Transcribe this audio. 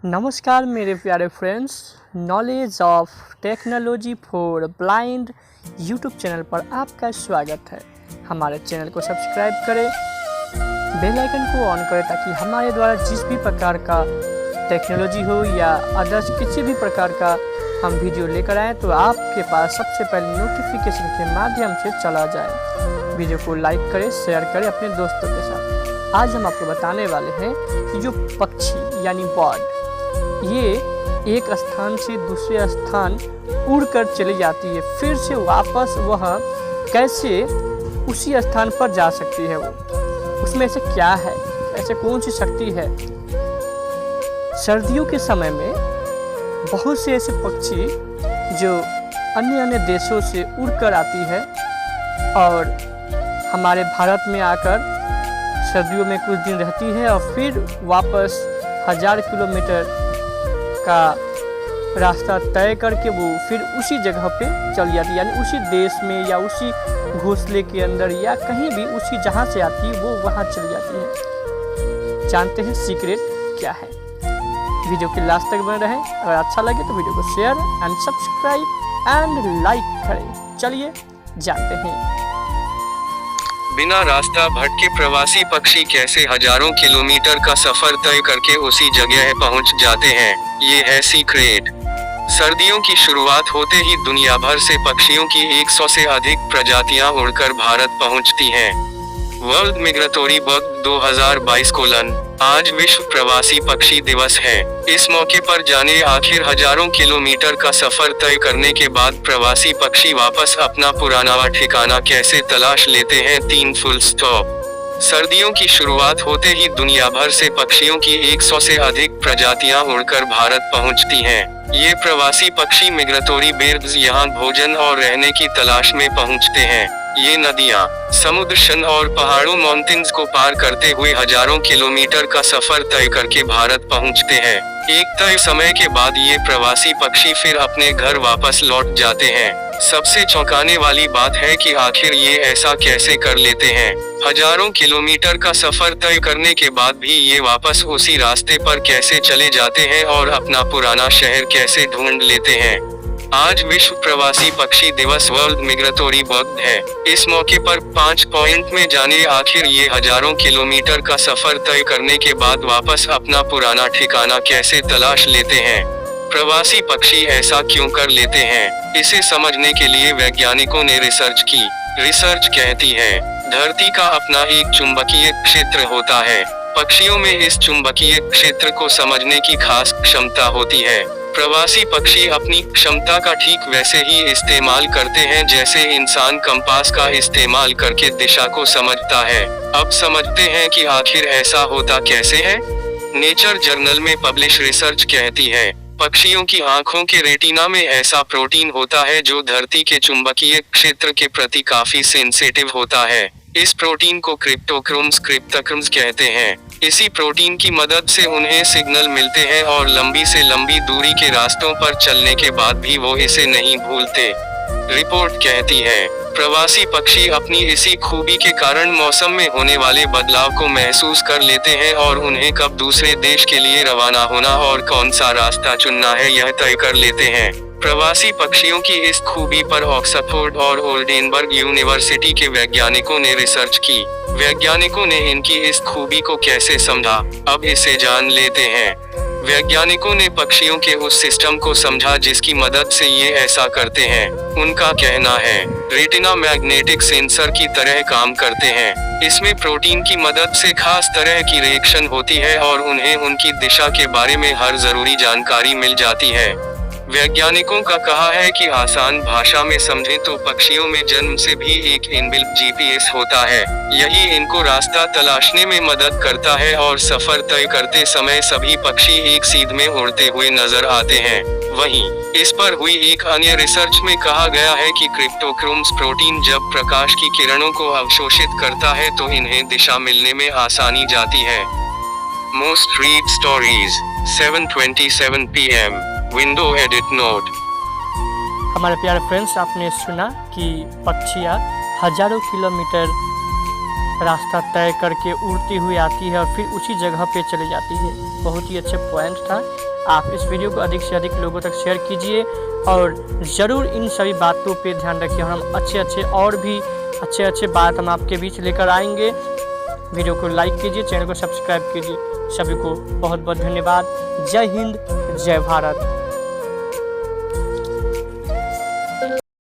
नमस्कार मेरे प्यारे friends, knowledge of technology for blind YouTube channel पर आपका स्वागत है। हमारे चैनल को सब्सक्राइब करें, बेल आइकन को ऑन करें ताकि हमारे द्वारा जिस भी प्रकार का टेक्नोलॉजी हो या अदर्स किसी भी प्रकार का हम वीडियो लेकर आएँ तो आपके पास सबसे पहले नोटिफिकेशन के माध्यम से चला जाए। वीडियो को लाइक करें, शेयर करें अपने दोस्तों के साथ। आज हम आपको बताने वाले हैं कि जो पक्षी यानी बर्ड ये एक स्थान से दूसरे स्थान उड़कर चली जाती है, फिर से वापस वह कैसे उसी स्थान पर जा सकती है। वो उसमें ऐसे क्या है, ऐसे कौन सी शक्ति है। सर्दियों के समय में बहुत से ऐसे पक्षी जो अन्य अन्य देशों से उड़कर आती है और हमारे भारत में आकर सर्दियों में कुछ दिन रहती है और फिर वापस 1000 किलोमीटर का रास्ता तय करके वो फिर उसी जगह पे चल जाती है, यानी उसी देश में या उसी घोंसले के अंदर या कहीं भी उसी जहाँ से आती है वो वहाँ चली जाती है। जानते हैं सीक्रेट क्या है। वीडियो के लास्ट तक बने रहें। अगर अच्छा लगे तो वीडियो को share and subscribe and like करें। चलिए जानते हैं। बिना रास्ता भटके प्रवासी पक्षी कैसे हजारों किलोमीटर का सफर तय करके उसी जगह पहुंच जाते हैं, ये है सीक्रेट। सर्दियों की शुरुआत होते ही दुनिया भर से पक्षियों की 100 से अधिक प्रजातियां उड़कर भारत पहुंचती हैं। वर्ल्ड मिग्रेटोरी बर्ड 2022 आज विश्व प्रवासी पक्षी दिवस है। इस मौके पर जाने आखिर हजारों किलोमीटर का सफर तय करने के बाद प्रवासी पक्षी वापस अपना पुराना ठिकाना कैसे तलाश लेते हैं। 3 फुल स्टॉप। सर्दियों की शुरुआत होते ही दुनिया भर से पक्षियों की 100 से अधिक प्रजातियां उड़कर भारत पहुंचती हैं। ये प्रवासी पक्षी मिग्रेटोरी बर्ड्स यहाँ भोजन और रहने की तलाश में पहुंचते हैं। ये नदियाँ, समुद्र, शन और पहाड़ों माउंटेन्स को पार करते हुए हजारों किलोमीटर का सफर तय करके भारत पहुंचते हैं। एक तय समय के बाद ये प्रवासी पक्षी फिर अपने घर वापस लौट जाते हैं। सबसे चौंकाने वाली बात है कि आखिर ये ऐसा कैसे कर लेते हैं। हजारों किलोमीटर का सफर तय करने के बाद भी ये वापस उसी रास्ते पर कैसे चले जाते हैं और अपना पुराना शहर कैसे ढूंढ लेते हैं। आज विश्व प्रवासी पक्षी दिवस वर्ल्ड मिग्रेटोरी बर्ड है। इस मौके पर 5 पॉइंट में जाने आखिर ये हजारों किलोमीटर का सफर तय करने के बाद वापस अपना पुराना ठिकाना कैसे तलाश लेते हैं। प्रवासी पक्षी ऐसा क्यों कर लेते हैं, इसे समझने के लिए वैज्ञानिकों ने रिसर्च की। रिसर्च कहती है, धरती का अपना एक चुंबकीय क्षेत्र होता है। पक्षियों में इस चुंबकीय क्षेत्र को समझने की खास क्षमता होती है। प्रवासी पक्षी अपनी क्षमता का ठीक वैसे ही इस्तेमाल करते हैं जैसे इंसान कंपास का इस्तेमाल करके दिशा को समझता है। अब समझते हैं कि आखिर ऐसा होता कैसे है। नेचर जर्नल में पब्लिश रिसर्च कहती है, पक्षियों की आंखों के रेटिना में ऐसा प्रोटीन होता है जो धरती के चुंबकीय क्षेत्र के प्रति काफी सेंसिटिव होता है। इस प्रोटीन को क्रिप्टोक्रोम्स कहते हैं। इसी प्रोटीन की मदद से उन्हें सिग्नल मिलते हैं और लंबी से लंबी दूरी के रास्तों पर चलने के बाद भी वो इसे नहीं भूलते। रिपोर्ट कहती है, प्रवासी पक्षी अपनी इसी खूबी के कारण मौसम में होने वाले बदलाव को महसूस कर लेते हैं और उन्हें कब दूसरे देश के लिए रवाना होना और कौन सा रास्ता चुनना है यह तय कर लेते हैं। प्रवासी पक्षियों की इस खूबी पर ऑक्सफोर्ड और ओल्डेनबर्ग यूनिवर्सिटी के वैज्ञानिकों ने रिसर्च की। वैज्ञानिकों ने इनकी इस खूबी को कैसे समझा, अब इसे जान लेते हैं। वैज्ञानिकों ने पक्षियों के उस सिस्टम को समझा जिसकी मदद से ये ऐसा करते हैं। उनका कहना है, रेटिना मैग्नेटिक सेंसर की तरह काम करते हैं। इसमें प्रोटीन की मदद से खास तरह की रिएक्शन होती है और उन्हें उनकी दिशा के बारे में हर जरूरी जानकारी मिल जाती है। वैज्ञानिकों का कहा है कि आसान भाषा में समझें तो पक्षियों में जन्म से भी एक इनबिल्ट जीपीएस होता है। यही इनको रास्ता तलाशने में मदद करता है और सफर तय करते समय सभी पक्षी एक सीध में उड़ते हुए नजर आते हैं। वहीं इस पर हुई एक अन्य रिसर्च में कहा गया है कि क्रिप्टोक्रोम्स प्रोटीन जब प्रकाश की किरणों को अवशोषित करता है तो इन्हें दिशा मिलने में आसानी जाती है। Most read stories 7:27 PM window edit note. हमारे प्यारे फ्रेंड्स, आपने सुना कि पक्षियाँ हजारों किलोमीटर रास्ता तय करके उड़ती हुई आती है और फिर उसी जगह पे चली जाती है। बहुत ही अच्छे पॉइंट था। आप इस वीडियो को अधिक से अधिक लोगों तक शेयर कीजिए और ज़रूर इन सभी बातों पे ध्यान रखिए। और हम अच्छे अच्छे बात हम आपके बीच लेकर आएंगे। वीडियो को लाइक कीजिए, चैनल को सब्सक्राइब कीजिए। सभी को बहुत बहुत धन्यवाद। जय हिंद, जय भारत।